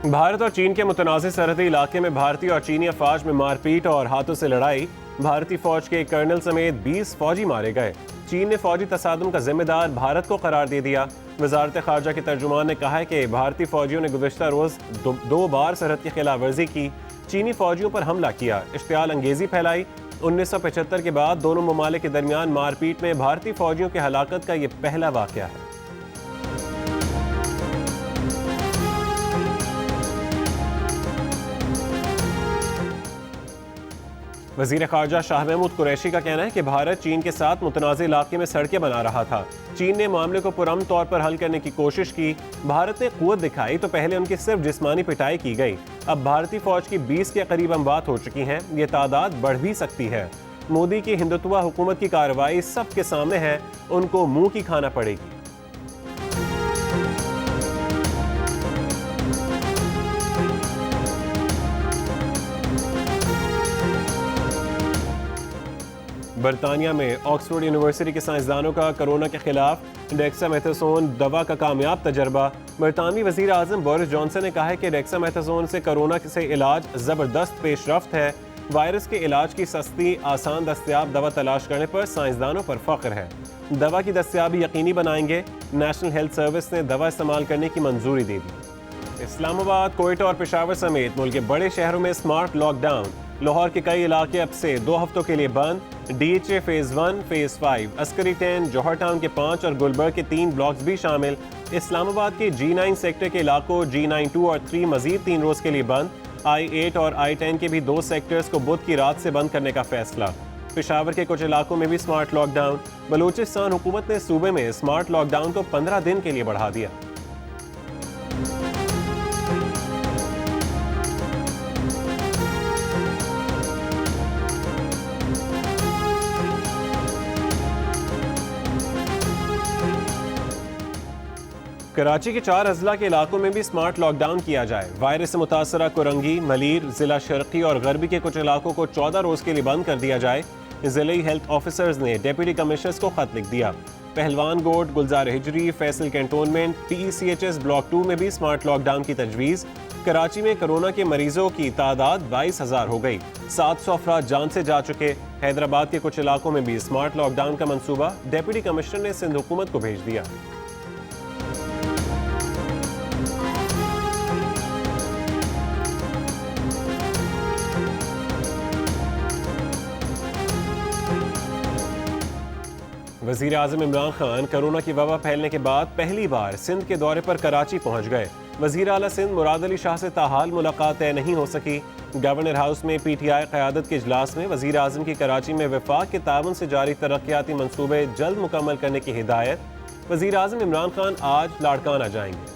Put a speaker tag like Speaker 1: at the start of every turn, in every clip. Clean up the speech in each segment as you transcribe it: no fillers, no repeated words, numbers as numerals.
Speaker 1: भारत और चीन के मुतनाज़ सरहदी इलाके में भारतीय और चीनी अफवाज में मारपीट और हाथों से लड़ाई। भारतीय फौज के एक कर्नल समेत 20 फौजी मारे गए। चीन ने फौजी तसादुम का जिम्मेदार भारत को करार दे दिया। वजारत खारजा के तर्जुमान ने कहा है कि भारतीय फौजियों ने गुज़श्ता रोज़ दो बार सरहद की खिलाफ वर्जी की, चीनी फौजियों पर हमला किया, इश्तियाल अंगेजी फैलाई। 1975 के बाद दोनों ममालिक के दरमियान मारपीट में भारतीय फौजियों की हलाकत का यह पहला वाक़या है। वज़ीर ख़ारजा शाह महमूद कुरैशी का कहना है कि भारत चीन के साथ मुतनाज़ इलाके में सड़कें बना रहा था। चीन ने मामले को पुरअमन तौर पर हल करने की कोशिश की। भारत ने क़ुव्वत दिखाई तो पहले उनकी सिर्फ जिस्मानी पिटाई की गई। अब भारतीय फ़ौज की 20 के करीब अमवात हो चुकी हैं। ये तादाद बढ़ भी सकती है। मोदी की हिंदुत्वा हुकूमत की कार्रवाई सबके सामने है, उनको मुंह की खाना पड़ेगी। बरतानिया में ऑक्सफोर्ड यूनिवर्सिटी के साइंसदानों का कोरोना के खिलाफ डेक्सामेथासोन दवा का कामयाब तजर्बा। बरतानवी वज़ीर आज़म बोरिस जॉनसन ने कहा है कि डेक्सामेथासोन से कोरोना से इलाज ज़बरदस्त पेशरफ्त है। वायरस के इलाज की सस्ती आसान दस्तयाब दवा तलाश करने पर साइंसदानों पर फ़ख्र है। दवा की दस्तयाबी यकीनी बनाएंगे। नेशनल हेल्थ सर्विस ने दवा इस्तेमाल करने की मंजूरी दे दी। इस्लामाबाद, कोयटा और पेशावर समेत मुल्क के बड़े शहरों में स्मार्ट लॉकडाउन। लाहौर के कई इलाके अब से 2 हफ्तों के लिए बंद। DHA फेज़ 1, फेज़ 5, अस्करी 10, जौहर टाउन के 5 और गुलबर्ग के 3 ब्लॉक्स भी शामिल। इस्लामाबाद के G9 सेक्टर के इलाकों G9-2 और 3 मजीद 3 रोज़ के लिए बंद। I8 और I10 के भी 2 सेक्टर्स को बुध की रात से बंद करने का फैसला। पेशावर के कुछ इलाकों में भी स्मार्ट लॉकडाउन। बलूचिस्तान हुकूमत ने सूबे में स्मार्ट लॉकडाउन को 15 दिन के लिए बढ़ा दिया। कराची के 4 अजला के इलाकों में भी स्मार्ट लॉकडाउन किया जाए। वायरस से मुतासरा कुरंगी, मलीर, जिला शर्की और गरबी के कुछ इलाकों को 14 रोज़ के लिए बंद कर दिया जाए। जिले हेल्थ ऑफिसर्स ने डिप्टी कमिश्नर्स को खत लिख दिया। पहलवान गोट, गुलजार हिजरी, फैसल कैंटोनमेंट, PECHS ब्लॉक 2 में भी स्मार्ट लॉकडाउन की तजवीज़। कराची में कोरोना के मरीजों की तादाद 22,000 हो गई। 700 अफराद जान से जा चुके। हैदराबाद के कुछ इलाकों में भी स्मार्ट लॉकडाउन का मंसूबा डिप्टी कमिश्नर ने सिंध हुकूमत को भेज दिया। वज़ीर आज़म इमरान खान कोरोना की वबा फैलने के बाद पहली बार सिंध के दौरे पर कराची पहुंच गए। वज़ीर आला सिंध मुराद अली शाह से ताहाल मुलाकात तय नहीं हो सकी। गवर्नर हाउस में PTI क़यादत के इजलास में वज़ीर आज़म की कराची में वफाक के ताउन से जारी तरक्याती मंसूबे जल्द मुकम्मल करने की हिदायत। वज़ीर आज़म इमरान खान आज लाड़काना जाएंगे।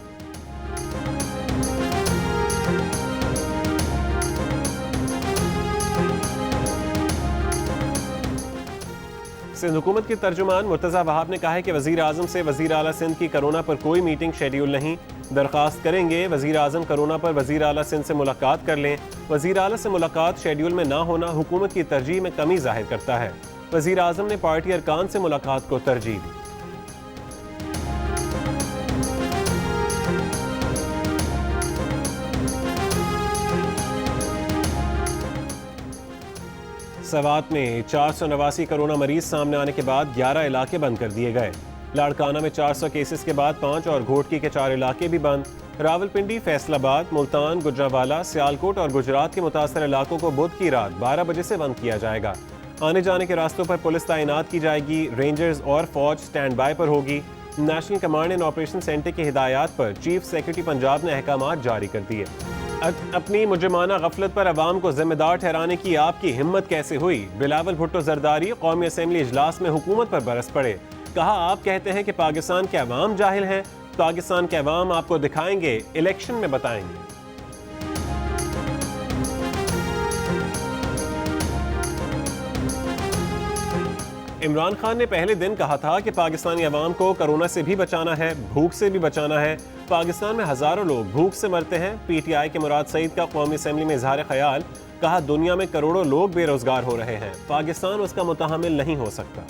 Speaker 1: सिंध हुकूमत के तर्जुमान मुर्तज़ा वहाब ने कहा है कि वज़ीर आज़म से वज़ीर आला सिंध की कोरोना पर कोई मीटिंग शेड्यूल नहीं। दरख्वास्त करेंगे वज़ीर आज़म कोरोना पर वज़ीर आला सिंध से मुलाकात कर लें। वज़ीर आला से मुलाकात शेड्यूल में ना होना हुकूमत की तरजीह में कमी ज़ाहिर करता है। वज़ीर आज़म ने पार्टी अरकान से मुलाकात को तरजीह दी। सवात में 489 कोरोना मरीज सामने आने के बाद 11 इलाके बंद कर दिए गए। लाड़काना में 400 केसेस के बाद 5 और घोटकी के 4 इलाके भी बंद। रावलपिंडी, फैसलाबाद, मुल्तान, गुजरावाला, सियालकोट और गुजरात के मुतासर इलाकों को बुध की रात 12 बजे से बंद किया जाएगा। आने जाने के रास्तों पर पुलिस तैनात की जाएगी। रेंजर्स और फौज स्टैंड बाय पर होगी। National command and operation centre की हिदायत पर चीफ सेक्रेटरी पंजाब ने अहकामात जारी कर दिए। अपनी मुजमाना गफलत पर अवाम को जिम्मेदार ठहराने की आपकी हिम्मत कैसे हुई? बिलावल भुट्टो जरदारी कौमी असम्बली इजलास में हुकूमत पर बरस पड़े। कहा, आप कहते हैं कि पाकिस्तान के अवाम जाहिल हैं, पाकिस्तान के अवाम आपको दिखाएंगे, इलेक्शन में बताएंगे। इमरान खान ने पहले दिन कहा था कि पाकिस्तानी अवाम को कोरोना से भी बचाना है, भूख से भी बचाना है। पाकिस्तान में हजारों लोग भूख से मरते हैं। PTI के मुराद सईद का कौमी असम्बली में इजहार ख्याल। कहा, दुनिया में करोड़ों लोग बेरोजगार हो रहे हैं, पाकिस्तान उसका मुतहम्मिल नहीं हो सकता।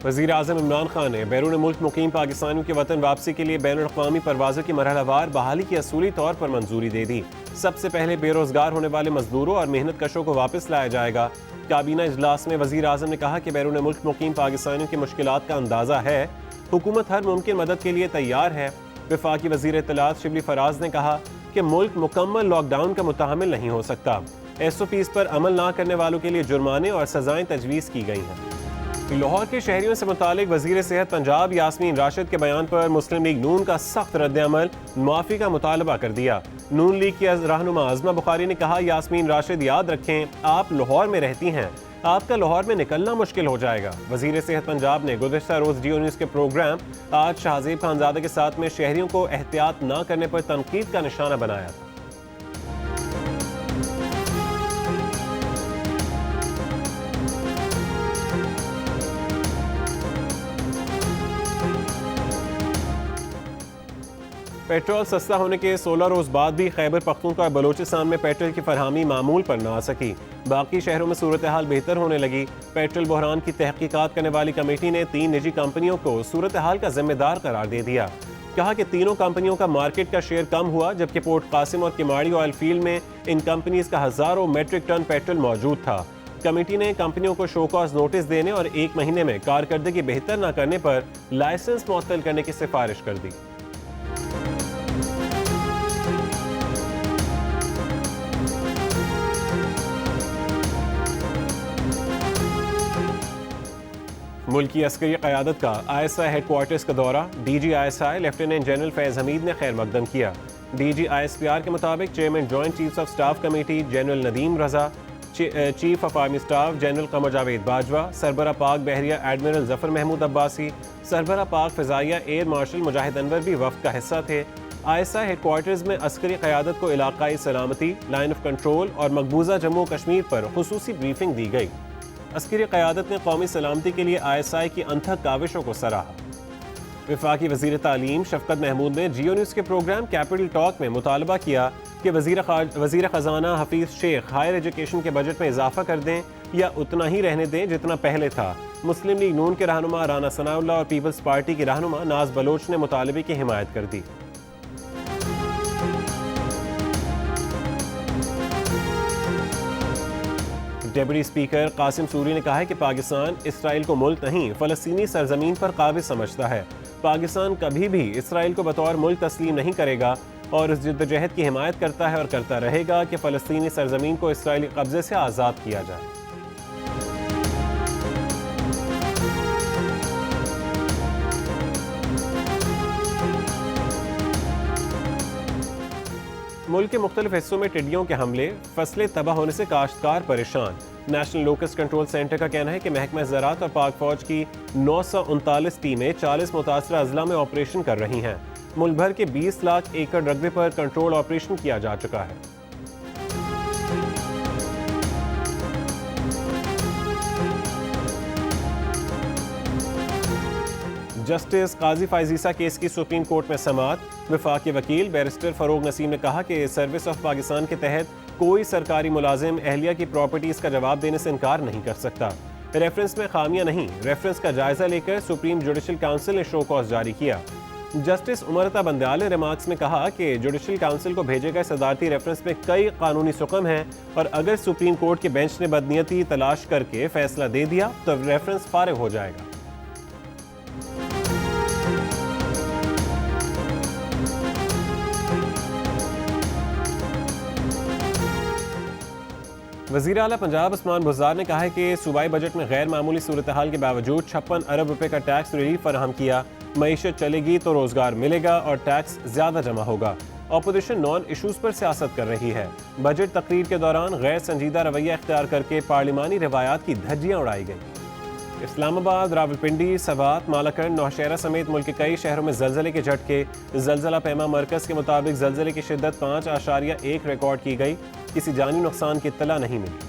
Speaker 1: वज़ीर आज़म इमरान खान ने बैरून मुल्क मुकीम पाकिस्तानियों की वतन वापसी के लिए बैनुल अक़वामी परवाज़ों की मरहलावार बहाली की असूली तौर पर मंजूरी दे दी। सबसे पहले बेरोज़गार होने वाले मजदूरों और मेहनत कशों को वापस लाया जाएगा। काबीना इजलास में वज़ीर आज़म ने कहा कि बैरून मुल्क मुकीम पाकिस्तानियों की मुश्किलात का अंदाज़ा है, हुकूमत हर मुमकिन मदद के लिए तैयार है। वफाकी वज़ीर इत्तलात शिबली फराज ने कहा कि मुल्क मुकम्मल लॉकडाउन का मुतहम्मिल नहीं हो सकता। SOPs पर अमल ना करने वालों के लिए जुर्माने और सजाएं तजवीज़ की गई हैं। लाहौर के शहरियों से मुतालिक वज़ीर सेहत पंजाब यास्मीन राशिद के बयान पर मुस्लिम लीग नून का सख्त रद्द-ए-अमल मुआफ़ी का मुतालबा कर दिया। नून लीग की रहनुमा आज़मा बुखारी ने कहा, यास्मीन राशिद याद रखें, आप लाहौर में रहती हैं, आपका लाहौर में निकलना मुश्किल हो जाएगा। वज़ीर सेहत पंजाब ने गुज़िश्ता रोज़ DO न्यूज़ के प्रोग्राम आज शाहज़ेब खानज़ादा के साथ में शहरियों को एहतियात न करने पर तनकीद का निशाना बनाया था। पेट्रोल सस्ता होने के 16 रोज़ बाद भी खैबर पख्तूनख्वा और बलोचिस्तान में पेट्रोल की फरहमी मामूल पर ना आ सकी। बाकी शहरों में सूरत हाल बेहतर होने लगी। पेट्रोल बहरान की तहकीकात करने वाली कमेटी ने 3 निजी कंपनियों को सूरत हाल का जिम्मेदार करार दे दिया। कहा कि तीनों कंपनियों का मार्केट का शेयर कम हुआ, जबकि पोर्ट कासिम और किमाड़ी ऑयल फील्ड में इन कंपनीज का हज़ारों मेट्रिक टन पेट्रोल मौजूद था। कमेटी ने कंपनियों को शो कॉज नोटिस देने और 1 महीने में कारकर्दगी बेहतर न करने पर लाइसेंस मुअत्तल करने की सिफारिश कर दी। मुल्क की अस्करी क़यादत का ISI हेडक्वार्टर्स का दौरा। DG ISI lieutenant general Faiz Hameed ने खैर मकदम किया। DG ISPR के मुताबिक chairman joint chiefs of staff committee general Nadeem Raza, chief of army staff general Qamar Javed Bajwa, सरबरा पाक बहरिया एडमिरल जफर महमूद अब्बासी, सरबरा पाक फ़िज़ाइया एयर मार्शल मुजाहिद अनवर भी वफ़द का हिस्सा थे। ISI हेडक्वार्टर्स में अस्करी क़यादत को इलाक़ाई सलामती, लाइन ऑफ कंट्रोल और मकबूजा जम्मू कश्मीर पर खुसूसी ब्रीफिंग दी गई। अस्करी क़यादत ने कौमी सलामती के लिए ISI की अनथक काविशों को सराहा। वफाकी वज़ीर तालीम शफ़क़त महमूद ने GO न्यूज़ के प्रोग्राम कैपिटल टॉक में मुतालबा किया कि वज़ीर ख़जाना हफीज़ शेख हायर एजुकेशन के बजट में इजाफा कर दें या उतना ही रहने दें जितना पहले था। मुस्लिम लीग नून के रहनुमा राना सनाउल्लाह और पीपल्स पार्टी की रहनुमा नाज बलोच ने मुतालबे की हिमायत कर दी। डेप्यूटी स्पीकर कासिम सूरी ने कहा है कि पाकिस्तान इसराइल को मुल्क नहीं, फ़लस्तीनी सरजमीन पर काबिज समझता है। पाकिस्तान कभी भी इसराइल को बतौर मुल्क तस्लीम नहीं करेगा और इस जद्दोजहद की हिमायत करता है और करता रहेगा कि फ़लस्तीनी सरजमीन को इसराइली कब्जे से आज़ाद किया जाए। मुल्क के मुख्तलिफ हिस्सों में टिड्डियों के हमले, फसलें तबाह होने से काश्तकार परेशान। नेशनल लोकस्ट कंट्रोल सेंटर का कहना है कि महकमा ज़राअत और पाक फौज की 939 टीमें 40 मुतासरा अजला में ऑपरेशन कर रही हैं। मुल्क भर के 20 लाख एकड़ रकबे पर कंट्रोल ऑपरेशन किया जा चुका है। जस्टिस काजी फायजीसा केस की सुप्रीम कोर्ट में समाअत। वफाकी वकील बैरिस्टर फरोग नसीम ने कहा कि सर्विस ऑफ पाकिस्तान के तहत कोई सरकारी मुलाजिम अहलिया की प्रॉपर्टीज़ का जवाब देने से इनकार नहीं कर सकता। रेफरेंस में खामियां नहीं, रेफरेंस का जायजा लेकर सुप्रीम जुडिशल काउंसिल ने शो कॉज जारी किया। जस्टिस उमरता बंदयाल ने रिमार्क्स में कहा कि जुडिशल काउंसिल को भेजे गए सदारती रेफरेंस में कई कानूनी सुकम हैं और अगर सुप्रीम कोर्ट के बेंच ने बदनीयती तलाश करके फैसला दे दिया तो रेफरेंस फारिग हो जाएगा। वज़ीर आला पंजाब उस्मान बुज़दार ने कहा है कि सूबाई बजट में गैर मामूली सूरत हाल के बावजूद 56 अरब रुपए का टैक्स रिलीफ फराहम किया। मईशत चलेगी तो रोजगार मिलेगा और टैक्स ज्यादा जमा होगा। अपोजिशन नॉन इशूज़ पर सियासत कर रही है। बजट तकरीर के दौरान गैर संजीदा रवैया इख्तियार करके पार्लिमानी रवायात की धज्जियाँ उड़ाई गई। इस्लामाबाद, रावलपिंडी, सवात, मालाकंड, नौशहरा समेत मुल्क के कई शहरों में जलजले के झटके। जलजला पैमा मरकज़ के मुताबिक जलजले की शिद्दत 5.1 रिकॉर्ड की गई। किसी जानी नुकसान की इत्तला नहीं मिली।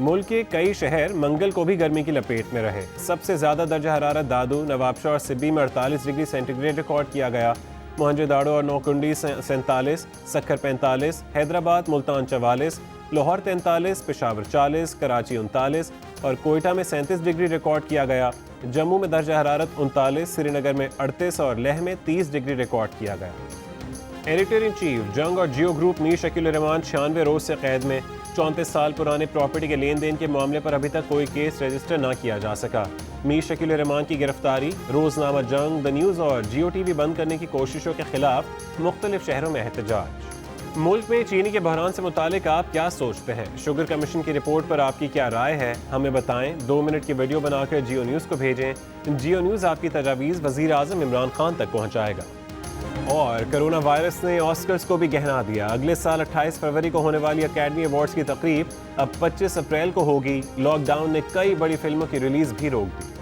Speaker 1: मुल्क के कई शहर मंगल को भी गर्मी की लपेट में रहे। सबसे ज्यादा दर्जा हरारत दादू, नवाबशाह और सिब्बी में 48 डिग्री सेंटीग्रेड रिकॉर्ड किया गया। मोहनजोदाड़ो और नौकुंडी 47, सक्खर 45, हैदराबाद मुल्तान 44, लाहौर 43, पेशावर 40, कराची 39 और कोयटा में 37 डिग्री रिकॉर्ड किया गया। जम्मू में दर्जा हरारत 39, श्रीनगर में 38 और लेह में 30 डिग्री रिकॉर्ड किया गया। एडिटर इन चीफ जंग और जियो ग्रुप मीर शकील रहमान 96 रोज से कैद में। 34 साल पुराने प्रॉपर्टी के लेन देन के मामले पर अभी तक कोई केस रजिस्टर न किया जा सका। मीर शकील रहमान की गिरफ्तारी, रोजनामा जंग, द न्यूज़ और जियो टीवी बंद करने की कोशिशों के खिलाफ मुख्तलिफ शहरों में एहतजाज। मुल्क में चीनी के बहरान से मुतालिक आप क्या सोचते हैं? शुगर कमीशन की रिपोर्ट पर आपकी क्या राय है? हमें बताएं। 2 मिनट की वीडियो बनाकर जियो न्यूज़ को भेजें। जियो न्यूज़ आपकी तजावीज़ वज़ीर आज़म इमरान खान तक पहुँचाएगा। और कोरोना वायरस ने ऑस्कर्स को भी गहना दिया। अगले साल 28 फरवरी को होने वाली अकेडमी अवार्ड्स की तकरीब अब 25 अप्रैल को होगी। लॉकडाउन ने कई बड़ी फिल्मों की रिलीज भी रोक दी।